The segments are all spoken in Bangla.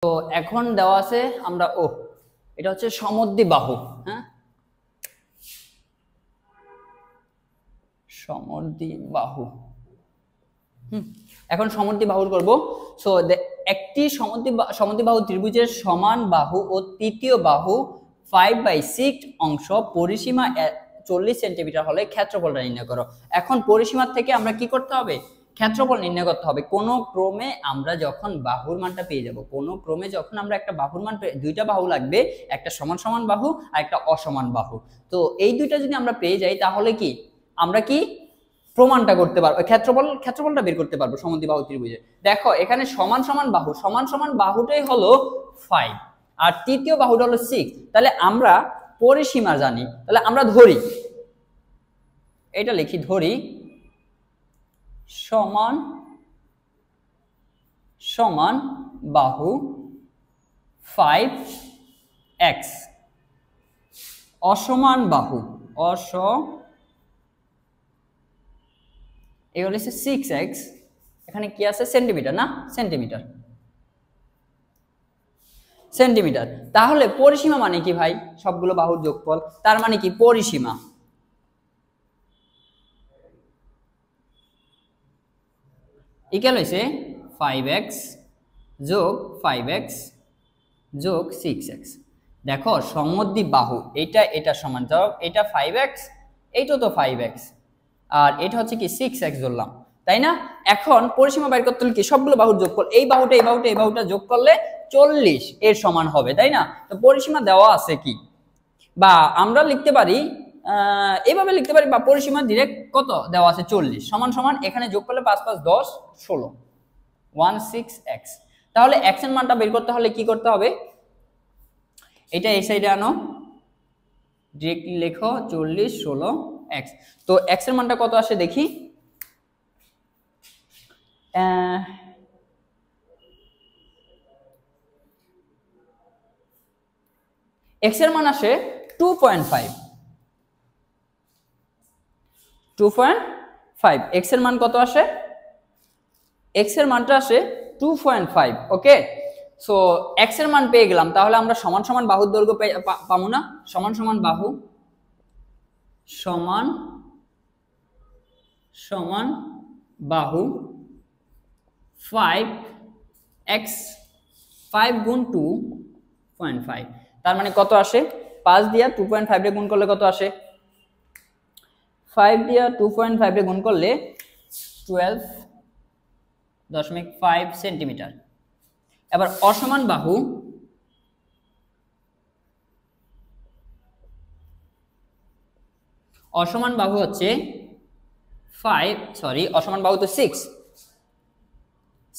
তো এখন দেওয়া আছে আমরা এটা হচ্ছে সমদ্বিবাহু। হ্যাঁ, সমদ্বিবাহু। এখন সমদ্বিবাহুর করব। সো একটি সমদ্বিবাহু ত্রিভুজের সমান বাহু ও তৃতীয় বাহু 5/6 অংশ পরিসীমা 40 সেন্টিমিটার হলে ক্ষেত্রফলটা নির্ণয় করো। এখন পরিসীমা থেকে আমরা কি করতে হবে? ক্ষেত্রফল নির্ণয় করতে হবে। কোন ক্রমে আমরা যখন বাহুর মানটা পেয়ে যাব, কোন ক্রমে যখন আমরা একটা বাহুর মান দুইটা বাহু লাগবে, একটা সমান সমান বাহু আর একটা অসমান বাহু। তো এই দুইটা যদি আমরা পেয়ে যাই তাহলে কি আমরা কি প্রমাণটা করতে পারবো, ক্ষেত্রফলটা বের করতে পারবো সমদ্বিবাহু ত্রিভুজে। দেখো এখানে সমান সমান বাহুটাই হলো 5 আর তৃতীয় বাহুটা হলো 6। তাহলে আমরা পরিসীমা জানি, তাহলে আমরা ধরি, এটা লিখি, ধরি সমান সমান বাহু 5x, অসমান বাহু এগুলো হচ্ছে 6x, এখানে কি আছে সেন্টিমিটার, না সেন্টিমিটার। তাহলে পরিসীমা মানে কি ভাই? সবগুলো বাহুর যোগফল, তার মানে কি পরিসীমা ইকুয়াল হইছে 5x যোগ 5x যোগ 6x। দেখো সমদ্বিবাহু এটা সমান, যাও এটা 5x, এইটা তো 5x আর এটা হচ্ছে কি 6x ধরলাম, তাই না? এখন পরিসীমা বের করতে হলে কি সবগুলো বাহুর যোগফল, এই বাহুটা যোগ করলে 40 এর সমান হবে, তাই না? তো পরিসীমা দেওয়া আছে কি, বা আমরা লিখতে পারি এইভাবে লিখতে পারি, বা পরিসীমা ডিরেক্ট কত দেওয়া আছে 40 সমান সমান এখানে যোগ করলে 5 5 10 16 16x। তাহলে x এর মানটা বের করতে হলে কি করতে হবে? এটা এই সাইডে আনো, ডিরেক্ট লেখো 40 16x। তো x এর মানটা কত আসে দেখি, x এর মান আসে 2.5। x এর মান কত আসে? x এর মানটা আসে 2.5। ওকে, সো x এর মান পেয়ে গেলাম। তাহলে আমরা সমান সমান বাহুর দৈর্ঘ্য পাবো না? সমান সমান বাহু সমান বাহু 5x 5 গুণ 2.5, তার মানে কত আসে? 5 দিয়া 2.5 রে গুণ করলে কত আসে? 5 দিয়া 2.5 রে গুণ করলে 12.5 সেন্টিমিটার। এবার অসমান বাহু হচ্ছে 5, সরি অসমান বাহু তো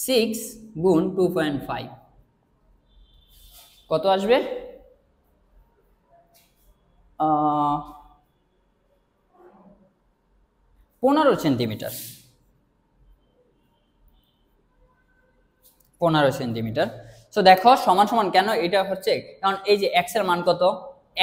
6 গুণ 2.5 কত আসবে? 15 সেন্টিমিটার। 15 সেন্টিমিটার। সো দেখো সমান সমান কেন এটা হচ্ছে, কারণ এই যে x এর মান কত,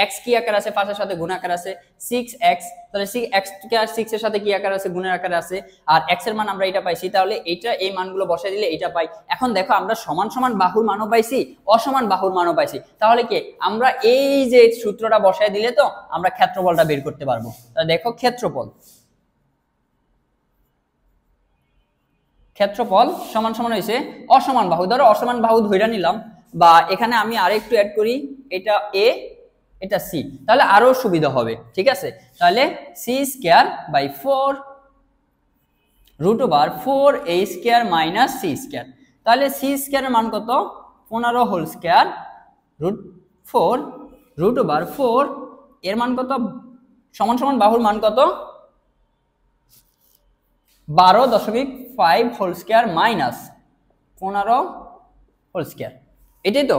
x কি আকার আছে? 5 এর সাথে গুণ আকার আছে 6x, তাহলে 6x কে আর 6 এর সাথে কি আকার আছে? গুণের আকারে আছে। আর x এর মান আমরা এটা পাইছি, তাহলে এইটা এই মানগুলো বসাই দিলে এটা পাই। এখন দেখো আমরা সমান সমান বাহুর মানও পাইছি, অসমান বাহুর মানও পাইছি, তাহলে কি আমরা এই যে সূত্রটা বসাই দিলে তো আমরা ক্ষেত্রফলটা বের করতে পারবো। তাহলে দেখো ক্ষেত্রফল সমান সমান হয়েছে অসমান বাহু। ধরো অসমান বাহু ধইরা নিলাম, বা এখানে আমি আরেকটু অ্যাড করি, এটা a এটা c, তাহলে আরো সুবিধা হবে। ঠিক আছে, তাহলে c²/4 √4a² মাইনাস c²। তাহলে c² এর মান কত? 15 হোল স্কয়ার √4 √4 এর মান কত? সমান সমান বাহুর মান কত? 12.5 whole square minus 15 whole square, এটাই তো।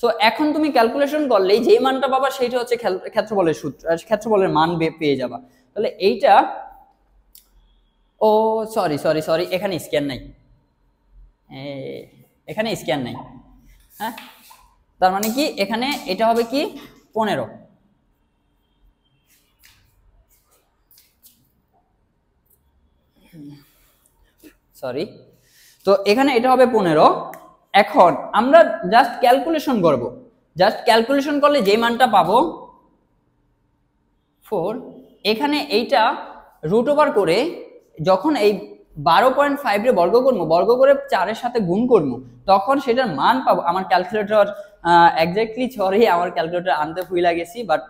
সো এখন তুমি ক্যালকুলেশন করলেই যে মানটা পাবা সেটা হচ্ছে ক্ষেত্রফলের সূত্র, ক্ষেত্রফলের মান পেয়ে যাবা। তাহলে এইটা, ও সরি এখানে স্কয়ার নাই, এখানে স্কয়ার নাই। হ্যাঁ, তার মানে কি এখানে এটা হবে কি 15, সরি, তো এখানে এটা হবে 15। এখন আমরা জাস্ট ক্যালকুলেশন করব, জাস্ট ক্যালকুলেশন করলে যে মানটা পাবো 4, এখানে এইটা রুট ওভার করে যখন এই 12.5 রে বর্গ করবো, বর্গ করে 4 এর সাথে গুণ করবো, তখন সেটার মান পাবো। আমার ক্যালকুলেটর এক্স্যাক্টলি, সরি আমার ক্যালকুলেটর আনতে ভুলে গেছি, বাট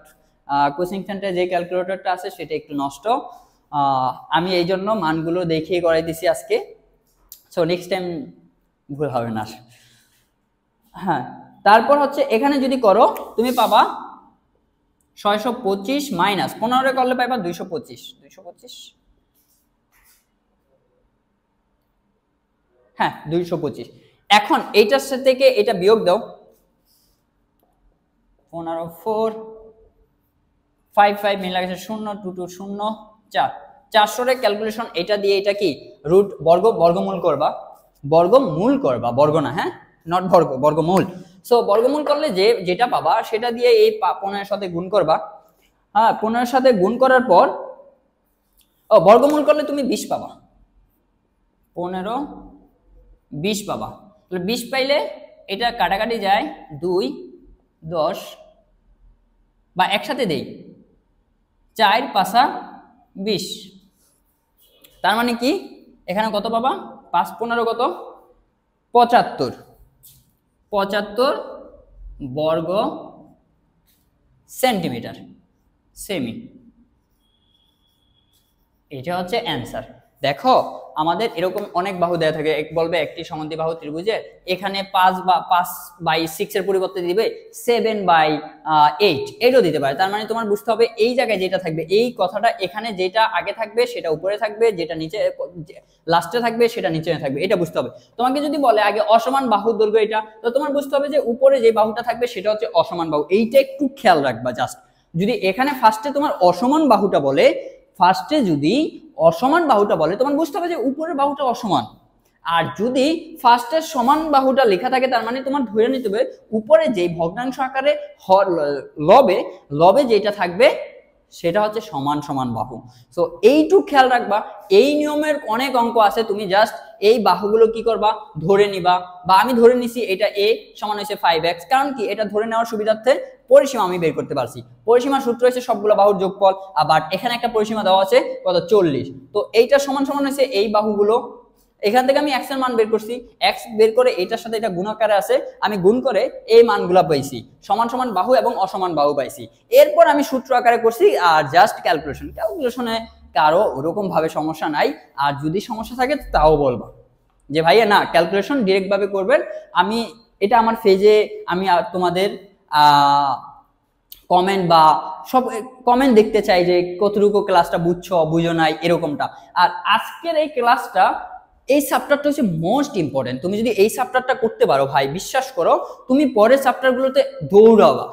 কোচিং সেন্টারে যে ক্যালকুলেটরটা আছে সেটা একটু নষ্ট, আমি এই জন্য মানগুলো দেখিয়ে করাই দিছি আজকে, সো নেক্সট টাইম ভুল হবে না। হ্যাঁ, তারপর হচ্ছে এখানে যদি করো তুমি পাবা 625 মাইনাস 15 করলে পাইবা 225, হ্যাঁ 225। এখন এইটার থেকে এটা বিয়োগ দাও, 15 4 5 5 মিলে গেছে 0 2 2 0 4, 400 এর ক্যালকুলেশন এটা দিয়ে এটা কি রুট বর্গমূল করবা, বর্গমূল করবা, বর্গ না, হ্যাঁ নট বর্গ, বর্গমূল। সো বর্গমূল করলে যেটা পাবা সেটা দিয়ে এই 15 এর সাথে গুণ করবা, হ্যাঁ 15 এর সাথে গুণ করার পর বর্গমূল করলে তুমি 20 পাবা, 15 20 পাবা। তাহলে 20 পাইলে এটা কাটাকাটি যায় 2 10, বা একসাথে দেই 4 5 20, তার মানে কি এখানে কত পাবা, 5 15 কত 75 বর্গ সেন্টিমিটার সেমি। এটা হচ্ছে অ্যান্সার। দেখো আমাদের এরকম অনেক বাহু দেয়া থাকে, এক বলবে একটি সমদ্বিবাহু ত্রিভুজে এখানে 5/6 এর পরিবর্তে দিবে 7/8, এটাও দিতে পারে। তার মানে তোমার বুঝতে হবে এই জায়গায় যেটা থাকবে, এই কথাটা এখানে যেটা আগে থাকবে সেটা উপরে থাকবে, যেটা নিচে লাস্টে থাকবে সেটা নিচে থাকবে, এটা বুঝতে হবে। তোমাকে যদি বলে আগে অসমান বাহুর দৈর্ঘ্য এটা, তো তোমার বুঝতে হবে যে উপরে যে বাহুটা থাকবে সেটা হচ্ছে অসমান বাহু, এইটা একটু খেয়াল রাখবা। জাস্ট যদি এখানে ফার্স্টে তোমার অসমান বাহুটা বলে, ফার্স্টে যদি অসমান বাহুটা বলে তোমার বুঝতে হবে যে উপরের বাহুটা অসমান, আর যদি ফার্স্টের সমান বাহুটা লেখা থাকে তার মানে তোমার ধরে নিতে হবে উপরে যে ভগ্নাংশ আকারে লবে যেটা থাকবে সেটা হচ্ছে সমান সমান বাহু। সো এইটুকু খেয়াল রাখবা। এই নিয়মের অনেক অঙ্ক আছে, তুমি জাস্ট এই বাহুগুলো কি করবা ধরে নিবা, বা আমি ধরে নিছি এটা a সমান হচ্ছে 5x, কারণ কি এটা ধরে নেওয়ার সুবিধার্থে পরিসীমা আমি বের করতে পারছি। পরিসীমার সূত্র হচ্ছে সবগুলো বাহুর যোগফল, আবার এখানে একটা পরিসীমা দেওয়া আছে কত 40, তো এইটা সমান সমান হচ্ছে এই বাহুগুলো। এখান থেকে আমি x এর মান বের করছি, x বের করে এটার সাথে এটা গুণ আকারে আছে, আমি গুণ করে এই মানগুলো পাইছি, সমান সমান বাহু এবং অসমান বাহু পাইছি। এরপর আমি সূত্র আকারে করছি আর জাস্ট ক্যালকুলেশনে কারো ওরকম ভাবে সমস্যা নাই, আর যদি সমস্যা থাকে তাও বলবা যে ভাইয়া না ক্যালকুলেশন ডিরেক্ট ভাবে করবেন। আমি এটা আমার পেজে আমি তোমাদের কমেন্ট বা সব কমেন্ট দেখতে চাই যে কতটুকু ক্লাসটা বুঝছো বুঝো নাই এরকমটা। আর আজকের এই ক্লাসটা, এই চ্যাপ্টারটা হচ্ছে মোস্ট ইম্পর্টেন্ট। তুমি যদি এই চ্যাপ্টারটা করতে পারো ভাই, বিশ্বাস করো তুমি পরের চ্যাপ্টারগুলোতে দৌড়াবা।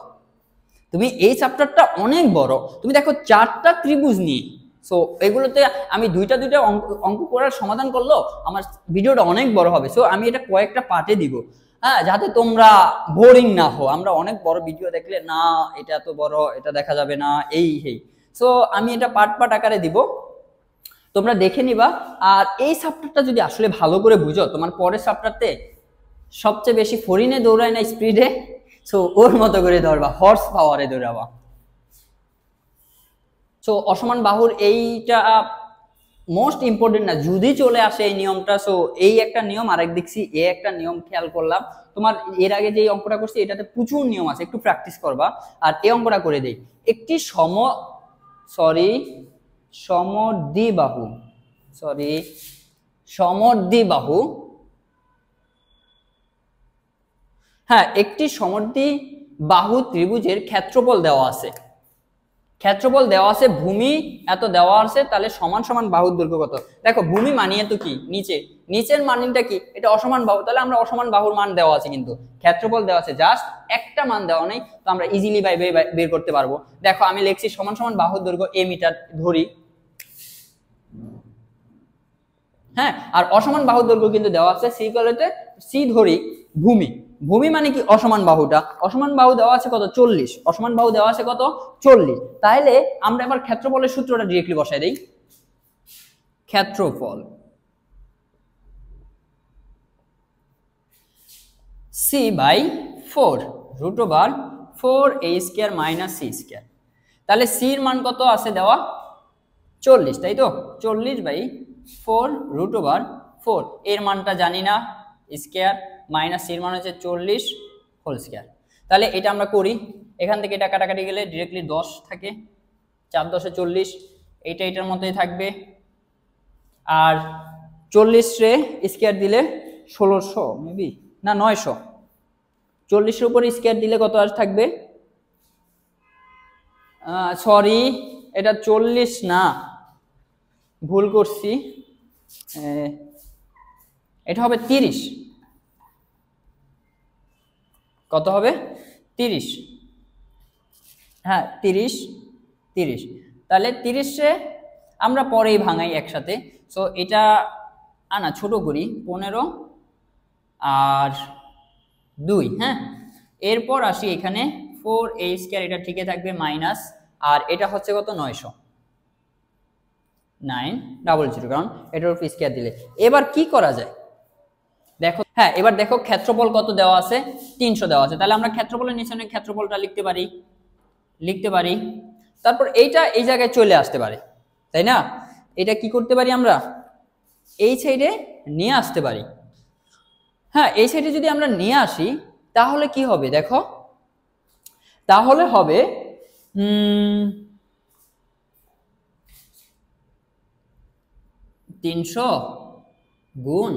তুমি এই চ্যাপ্টারটা অনেক বড়, তুমি দেখো 4টা ত্রিভুজ নিয়ে, সো এগুলোতে আমি দুইটা অঙ্ক করার সমাধান করলো আমার ভিডিওটা অনেক বড় হবে। সো আমি এটা কয়েকটা পার্টে দিব, হ্যাঁ, যাতে তোমরা বোরিং না হও। আমরা অনেক বড় ভিডিও দেখলে না এটা এত বড়, এটা দেখা যাবে না, এই সো আমি এটা পার্ট আকারে দিব, তোমরা দেখে নিবা। আর এই চ্যাপ্টারটা যদি আসলে ভালো করে বুঝো, তোমার পরের চ্যাপ্টারতে সবচেয়ে বেশি ফরিনে দৌড়ায় না স্পিডে, সো ওর মতো করে ধরবা, হর্স পাওয়ারে দৌড়াবা। সো অসমান বাহুর এইটা মোস্ট ইম্পর্টেন্ট না, যদি চলে আসে এই নিয়মটা। সো এই একটা নিয়ম, আরেক দেখছি এই একটা নিয়ম খেয়াল করলাম। তোমার এর আগে যে অঙ্কটা করছি এটাতে প্রচুর নিয়ম আছে, একটু প্র্যাকটিস করবা। আর এই অঙ্কটা করে দেই, একটি সমদ্বিবাহু, হ্যাঁ একটি সমদ্বিবাহু ত্রিভুজের ক্ষেত্রফল দেওয়া আছে, ভূমি এত দেওয়া আছে, তাহলে সমান সমান বাহুর দৈর্ঘ্য কত। দেখো ভূমি মানিয়ে তো কি নিচের মানটা কি, এটা অসমান বাহু, তাহলে আমরা অসমান বাহুর মান দেওয়া আছে, কিন্তু ক্ষেত্রফল দেওয়া আছে জাস্ট একটা মান দেওয়া নেই, তো আমরা ইজিলি বের করতে পারবো। দেখো আমি লিখছি সমান সমান বাহুর দৈর্ঘ্য a মিটার ধরি, হ্যাঁ, আর অসমান বাহুর দৈর্ঘ্য কিন্তু দেওয়া আছে সি ধরি ভূমি মানে কি অসমান বাহুটা, অসমান বাহু দেওয়া আছে কত 40, অসমান বাহু দেওয়া আছে কত 40। তাহলে আমরা এবার ক্ষেত্রফলের সূত্রটা ডিরেক্টলি বসাই দেই। c/4 √4a² minus c²। তাহলে c এর মান কত আছে দেওয়া 40, তাই তো 40/4 √4 এর মানটা জানি না স্কয়ার মাইনাস c এর মান হচ্ছে 40 হোল স্কয়ার। তাহলে এটা আমরা করি, এখান থেকে এটা কাটাকাটি গেলে डायरेक्टली 10 থাকে, 4 10 40, এইটা এটার মতোই থাকবে। আর 40 রে স্কয়ার দিলে 1600 মেবি না 900, 40 এর উপর স্কয়ার দিলে কত আর থাকবে, সরি এটা 40 না, ভুল করছি, এটা হবে 30, কত হবে 30, হ্যাঁ 30 30। তাহলে 30 রে আমরা পরেই ভাঙাই একসাথে, সো এটা আনা ছোট করি 15 আর 2, হ্যাঁ এরপর আসি এখানে 4a² এটা ঠিকই থাকবে মাইনাস, আর এটা হচ্ছে কত 900 কারণ এটার উপর স্কয়ার দিলে। এবার কি করা যায় দেখো, হ্যাঁ এবার দেখো ক্ষেত্রফল কত দেওয়া আছে 300 দেওয়া আছে, তাহলে আমরা ক্ষেত্রফলের নিচে ক্ষেত্রফলটা লিখতে পারি, তারপর এইটা এই জায়গায় চলে আসতে পারে, তাই না? এটা কি করতে পারি আমরা এই সাইডে নিয়ে আসতে পারি, হ্যাঁ এই সাইডে যদি আমরা নিয়ে আসি তাহলে কি হবে দেখো, তাহলে হবে 300 গুণ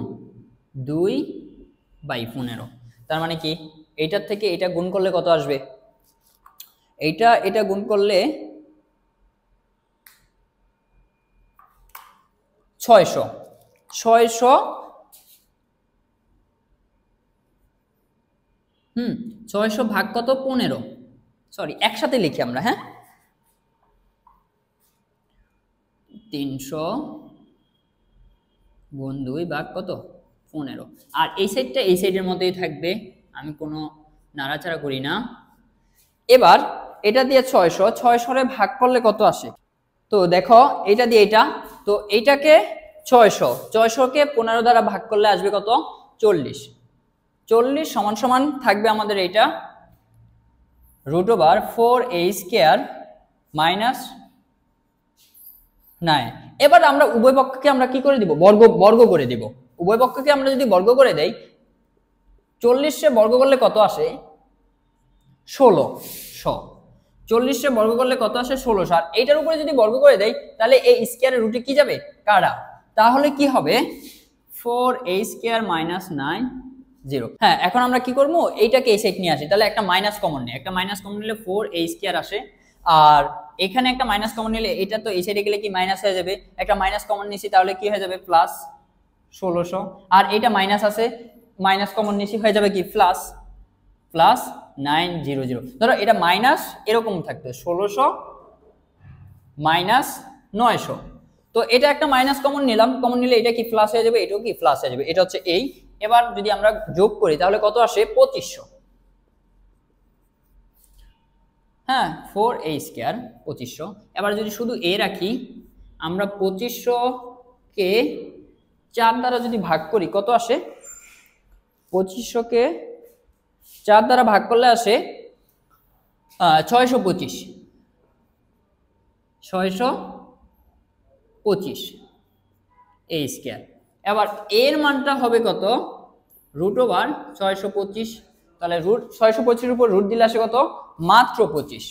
2/15, তার মানে কি এইটার থেকে এটা গুণ করলে কত আসবে, এটা গুণ করলে 600 600 ভাগ কত 15, সরি একসাথে লিখি আমরা, হ্যাঁ 300 গুণ 2 ভাগ কত 15, আর এই সাইডটা এই সাইডের মতোই থাকবে, আমি কোনো নাড়াচাড়া করি না। এবার এটা দিয়ে 600 রে ভাগ করলে কত আসে, তো দেখো এটা দিয়ে এটা, তো এইটাকে 600 কে 15 দ্বারা ভাগ করলে আসবে কত 40 সমান সমান থাকবে আমাদের এইটা √4a² মাইনাস 9। এবার আমরা উভয় পক্ষকে আমরা কি করে দিব, বর্গ করে দিব। উভয় পক্ষকে আমরা যদি বর্গ করে দেই 40 রে বর্গ করলে কত আসে 1600, 40 রে বর্গ করলে কত আসে 1600, আর এইটার উপরে যদি বর্গ করে দেই তাহলে এই স্কয়ারের রুটে কি যাবে কাটা, তাহলে কি হবে 4a² মাইনাস 90। হ্যাঁ এখন আমরা কি করবো এইটাকে এই সাইড নিয়ে আসি, তাহলে একটা মাইনাস কমন নিই, একটা মাইনাস কমন নিলে 4a² আসে, আর এখানে একটা মাইনাস কমন নিলে এটা তো এই সাইডে গেলে কি মাইনাস হয়ে যাবে, একটা মাইনাস কমন নিছি তাহলে কি হয়ে যাবে প্লাস 1600, আর এটা মাইনাস আছে মাইনাস কমন নিছি হয়ে যাবে কি প্লাস 900। ধরো এটা মাইনাস এরকম থাকতো 1600 মাইনাস 900, তো এটা একটা মাইনাস কমন নিলাম, কমন নিলে এটা কি প্লাস হয়ে যাবে, এটাও কি প্লাস হয়ে যাবে, এটা হচ্ছে এই। এবার যদি আমরা যোগ করি তাহলে কত আসে 2500, হ্যাঁ 4a² 2500। এবার যদি শুধু a রাখি, আমরা 2500 কে 4 দ্বারা যদি ভাগ করি কত আসে, 2500 কে 4 দ্বারা ভাগ করলে আসে 625 a²। এবার এর মানটা হবে কত √625, তাহলে রুট 625 এর উপর রুট দিলে আসে কত মাত্র 25।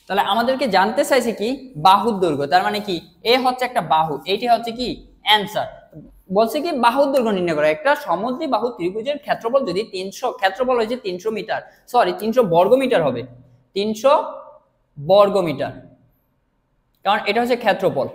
তাহলে আমাদেরকে জানতে চাইছে কি বাহুর দৈর্ঘ্য, তার মানে কি এ হচ্ছে একটা বাহু, এইটা হচ্ছে কি অ্যানসার, বলছে কি বাহুর দৈর্ঘ্য নির্ণয় করা। একটা সমদ্বি বাহু ত্রিভুজের ক্ষেত্রফল যদি 300, ক্ষেত্রফল হয়েছে 300 মিটার, সরি 300 বর্গমিটার হবে, 300 বর্গমিটার, কারণ এটা হচ্ছে ক্ষেত্রফল,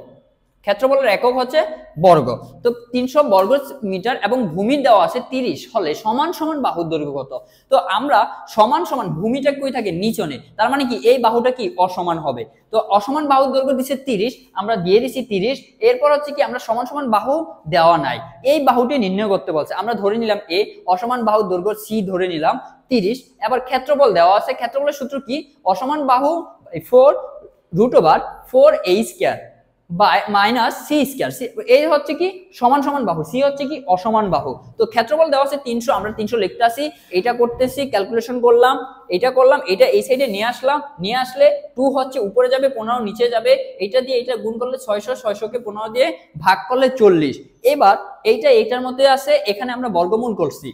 ক্ষেত্রফলের একক হচ্ছে বর্গ, তো 300 বর্গ মিটার এবং ভূমি দেওয়া আছে 30 হলে সমান সমান বাহুর দৈর্ঘ্য কত। তো আমরা সমান সমান, ভূমিটা কই থাকে নিচনে, তার মানে কি এই বাহুটা কি অসমান হবে, তো অসমান বাহুর দৈর্ঘ্য দিচ্ছে 30, আমরা দিয়ে দিছি 30। এরপর হচ্ছে কি আমরা সমান সমান বাহু দেওয়া নাই, এই বাহুটি নির্ণয় করতে বলছে, আমরা ধরে নিলাম এ, অসমান বাহুর দৈর্ঘ্য সি ধরে নিলাম 30। এবার ক্ষেত্রফল দেওয়া আছে, ক্ষেত্রফলের সূত্র কি অসমান বাহু 4 √4a² মাইনাস সি স্কয়ার। এই হচ্ছে কি সমান সমান বাহু, সি হচ্ছে কি অসমান বাহু। তো ক্ষেত্রফল দেওয়া আছে 300, আমরা 300 লিখতে আসি, এটা করতেছি, ক্যালকুলেশন করলাম, এটা করলাম, এটা এই সাইডে নিয়ে আসলাম, নিয়ে আসলে 2 হচ্ছে উপরে যাবে, 15 নিচে যাবে, এটা দিয়ে এটা গুণ করলে 600, 600 কে 15 দিয়ে ভাগ করলে 40। এবার এইটা এইটার মধ্যে আছে, এখানে আমরা বর্গমূল করছি,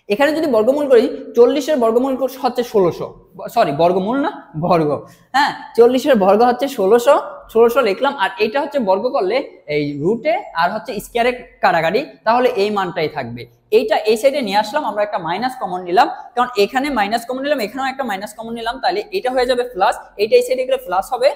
এখানে যদি বর্গমূল করি 40-এর বর্গমূল হচ্ছে 1600, সরি বর্গমূল না বর্গ, হ্যাঁ 40-এর বর্গ হচ্ছে 1600 লিখলাম। আর এটা হচ্ছে বর্গ করলে এই রুটে আর হচ্ছে স্কয়ারে কাটাকাটি, তাহলে এই মানটাই থাকবে। এইটা এই সাইডে নিয়ে আসলাম, আমরা একটা মাইনাস কমন নিলাম, কারণ এখানে মাইনাস কমন নিলাম, এখানেও একটা মাইনাস কমন নিলাম, তাহলে এটা হয়ে যাবে প্লাস, এইটা এই সাইডে গেলে প্লাস হবে,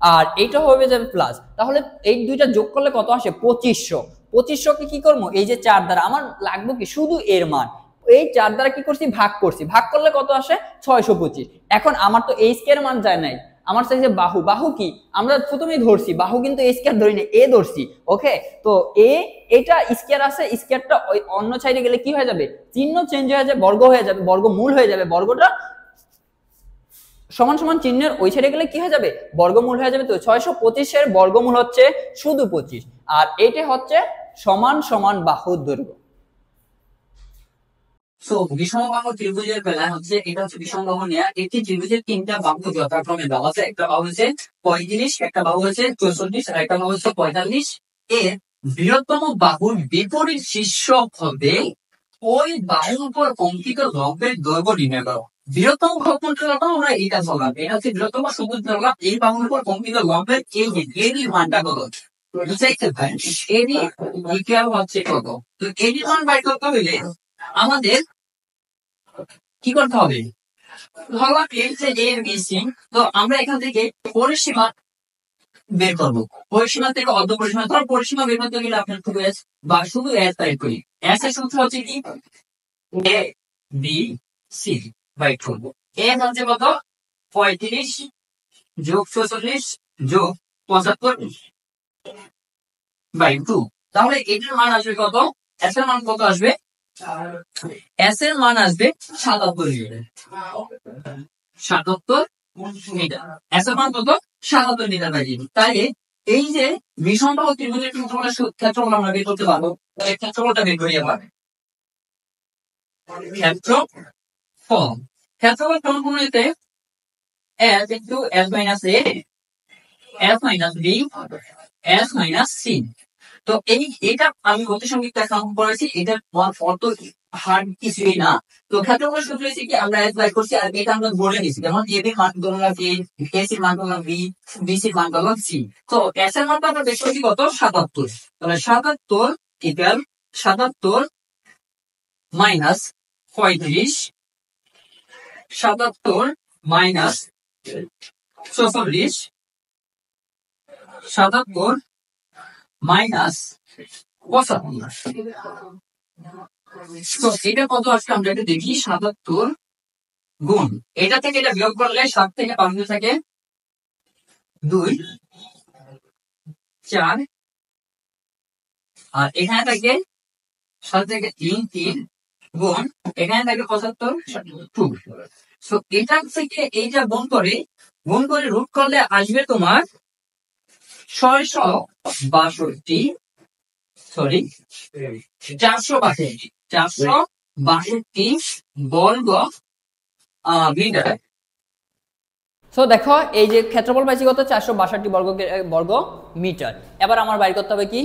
আর এইটা হয়ে যাবে প্লাস। তাহলে এই দুইটা যোগ করলে কত আসে 2500। 2500 কে কি করবো, এই যে 4 দ্বারা, আমার লাগবে কি শুধু এর মান, এই 4 দ্বারা কি করছি ভাগ করছি, ভাগ করলে কত আসে 625। এখন আমার তো এই স্কয়ার মান যায় নাই, আমার চাইছে বাহু, বাহু কি আমরা প্রথমেই ধরছি বাহু, কিন্তু এই স্কয়ার ধরি না, এ ধরছি, ওকে। তো এ এটা স্কয়ার আছে, স্কয়ারটা ওই অন্য সাইডে গেলে কি হয়ে যাবে, চিহ্ন চেঞ্জ হয়ে যাবে, বর্গ হয়ে যাবে, বর্গমূল হয়ে যাবে, বর্গটা সমান সমান চিহ্নের ওই সাইডে গেলে কি হয়ে যাবে, বর্গমূল হয়ে যাবে। তো 625-এর বর্গমূল হচ্ছে শুধু 25, আর এটা হচ্ছে সমান সমান বাহুর দৈর্ঘ্য। সো বিষমবাহু ত্রিভুজের বেলায় হচ্ছে এটা হচ্ছে বিষমবাহু নেয়া, একটি ত্রিভুজের 3টা বাহু যথাক্রমে দেওয়া আছে, একটা বাহু হচ্ছে 35, একটা বাহু হচ্ছে 64, আর একটা বাহু হচ্ছে 45। এর বৃহত্তম বাহুর বিপরীত শীর্ষ হবে ওই বাহুর উপর অঙ্কিত লম্বের দৈর্ঘ্য নির্ণয় করো। বৃহত্তম বাহু কোনটা রাখো, আমরা এইটা ধরলাম, এটা হচ্ছে বৃহত্তম সবুজ ধরলাম, এই বাহুর উপর অঙ্কিত লম্বের এই এর মানটা কত, এডি ইকুয়াল হচ্ছে কত। তো এডি মান বাই করতে হইলে আমাদের কি করতে হবে, ধরলাম এই যে এর মিসিং, তো আমরা এখান থেকে পরিসীমা বের করবো, পরিসীমা থেকে অর্ধ পরিসীমা, ধর পরিসীমা বের করতে গেলে আপনার খুব এস বা শুধু এস টাইপ করি, এস এর সূত্র হচ্ছে কি A B C by 2। S হচ্ছে কত 35 যোগ 46 যোগ 75 বাই 2। তাহলে এটার মান আসবে কত, এস এর মান কত আসবে, এস এর মান আসবে 77 মিটার, 77 মিটার, এস এর মান কত 77 মিটার বাই। তাই এই যে বিষমবাহু ত্রিভুজের ক্ষেত্রফল আমরা বের করতে পারবো, তাহলে ক্ষেত্রফলটা বের করিয়ে পাবে, ক্ষেত্রফল কেমন কোন এতে S into S minus A, S minus B, S minus C. তো এটা আমি গতিসংগীত অঙ্কন করেছি, এটার অত হার্ড কিছুই না। তো ক্ষেত্রফল সূত্র হচ্ছে কি আমরা অ্যাপ্লাই করছি, আর এটা আমরা ধরে নিছি, যেমন এ বি মান ধরলাম এ, এস এর মান ধরলাম বি, বি সি মান ধরলাম সি। তো এস এর মানটা আমরা বের করছি কত 77, তাহলে 77 ইকুয়াল 77 মাইনাস 35, 77 মাইনাস 44, 77 মাইনাস 75। তো এটা কত আসলে আমরা একটু দেখি, 77 গুণ এটা থেকে এটা বিয়োগ করলে 7 থেকে 5 থাকে 2 4, আর এখানে থাকে 7 থেকে 3 3 গুণ এখানে থাকে 75 2। সো এটা থেকে এইটা গুণ করে রুট করলে আসবে তোমার 662, সরি 462 বর্গ মিটার। সো দেখো এই যে ক্ষেত্রফল পাইছি কত 462 বর্গ মিটার। এবার আমার বাইর করতে হবে কি,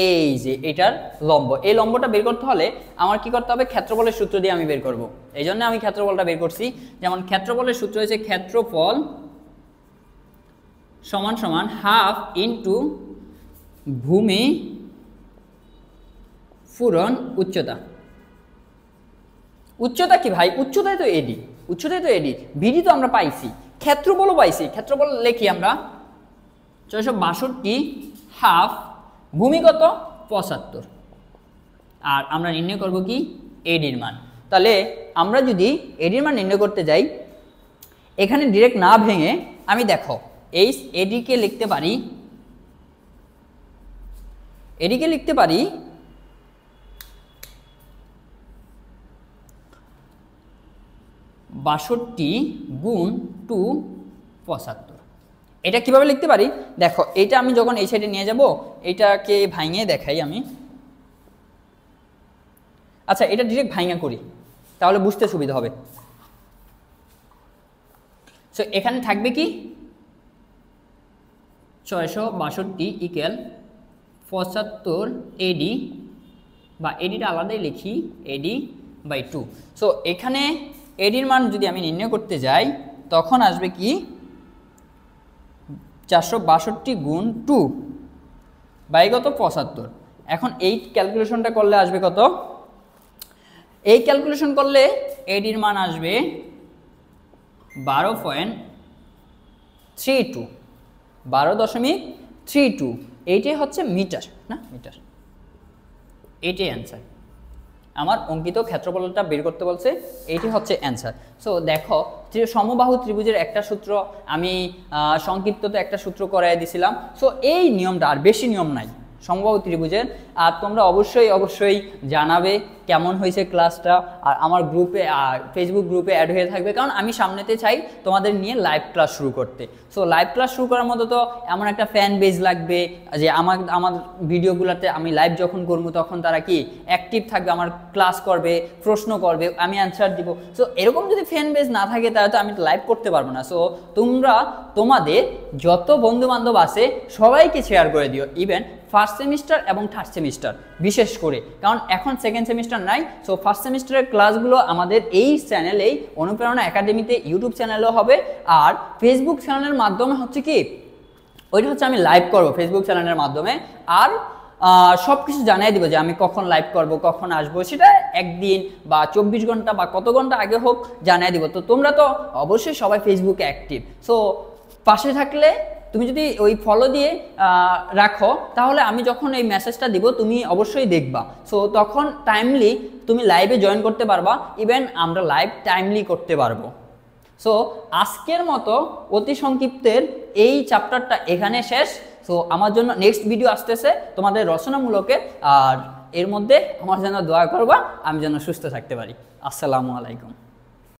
এই যে এটার লম্ব, এই লম্বটা বের করতে হলে আমার কি করতে হবে, ক্ষেত্রফলের সূত্র দিয়ে আমি বের করব। এই জন্য আমি ক্ষেত্রফলটা বের করছি, যেমন ক্ষেত্রফলের সূত্র হচ্ছে ক্ষেত্রফল সমান সমান হাফ ইন্টু ভূমি ফুরন উচ্চতা। উচ্চতা কি ভাই, উচ্চতায় তো এডি, উচ্চতায় তো এডি, ভিডি তো আমরা পাইছি, ক্ষেত্রফলও পাইছি, ক্ষেত্রফল লিখি আমরা 662 হাফ, ভূমি কত 75, আর আমরা নির্ণয় করব কি এডির মান। তাহলে আমরা যদি এডির মান নির্ণয় করতে যাই, এখানে ডিরেক্ট না ভেঙে আমি দেখো এই এডিকে লিখতে পারি, এডিকে লিখতে পারি 62 গুণ 2 75। এটা কিভাবে লিখতে পারি দেখো, এটা আমি যখন এই সাইডে নিয়ে যাব, এটাকে ভাঙিয়ে দেখাই আমি। আচ্ছা, এটা ডিরেক্ট ভাঙা করি, তাহলে বুঝতে সুবিধা হবে। সো এখানে থাকবে কি 662 ইকুয়াল 75 এডি, বা এডিটা আলাদাই লিখি, এডি বাই 2। সো এখানে এডির মান যদি আমি নির্ণয় করতে যাই, তখন আসবে কি 462 গুণ 2 বাই কত 75। এখন এই ক্যালকুলেশনটা করলে আসবে কত, এই ক্যালকুলেশন করলে এডির মান আসবে 12.32, 12.32। এইটাই হচ্ছে মিটার, না মিটার, এইটাই অ্যান্সার। আমার অঙ্কিত ক্ষেত্রফলটা বের করতে বলছে, এইটি হচ্ছে অ্যান্সার। সো দেখো, সমবাহু ত্রিভুজের একটা সূত্র আমি সংক্ষিপ্ততে একটা সূত্র করাই দিছিলাম। সো এই নিয়মটা, আর বেশি নিয়ম নাই সমবাহু ত্রিভুজের। আর তোমরা অবশ্যই জানাবে কেমন হয়েছে ক্লাসটা, আর আমার গ্রুপে ফেসবুক গ্রুপে অ্যাড হয়ে থাকবে, কারণ আমি সামনেতে চাই তোমাদের নিয়ে লাইভ ক্লাস শুরু করতে। সো লাইভ ক্লাস শুরু করার মতো তো এমন একটা ফ্যান বেজ লাগবে যে আমার ভিডিওগুলোতে আমি লাইভ যখন করবো তখন তারা কি অ্যাক্টিভ থাকবে, আমার ক্লাস করবে, প্রশ্ন করবে, আমি অ্যান্সার দিব। সো এরকম যদি ফ্যান বেজ না থাকে তাহলে তো আমি লাইভ করতে পারবো না। সো তোমরা তোমাদের যত বন্ধু বান্ধব আছে সবাইকে শেয়ার করে দিও, ইভেন ফার্স্ট সেমিস্টার এবং থার্ড সেমিস্টার বিশেষ করে, কারণ এখন সেকেন্ড সেমিস্টার নাই। সো ফার্স্ট সেমিস্টারের ক্লাসগুলো আমাদের এই চ্যানেলেই, অনুপ্রেরণা একাডেমিতে ইউটিউব চ্যানেলও হবে, আর ফেসবুক চ্যানেলের মাধ্যমে হচ্ছে কি, ওইটা হচ্ছে আমি লাইভ করব ফেসবুক চ্যানেলের মাধ্যমে। আর সব কিছু জানিয়ে দিব যে আমি কখন লাইভ করব, কখন আসবো, সেটা একদিন বা 24 ঘন্টা বা কত ঘন্টা আগে হোক জানিয়ে দিব। তো তোমরা তো অবশ্যই সবাই ফেসবুকে অ্যাক্টিভ, সো পাশে থাকলে তুমি যদি ওই ফলো দিয়ে রাখো, তাহলে আমি যখন এই মেসেজটা দিব তুমি অবশ্যই দেখবা। সো তখন টাইমলি তুমি লাইভে জয়েন করতে পারবা, ইভেন আমরা লাইভ টাইমলি করতে পারবো। সো আজকের মতো অতি সংক্ষিপ্তের এই চ্যাপ্টারটা এখানে শেষ। সো আমার জন্য নেক্সট ভিডিও আসতেছে তোমাদের রচনামূলকের, আর এর মধ্যে আমার জন্য দোয়া করবা আমি যেন সুস্থ থাকতে পারি। আসসালামু আলাইকুম।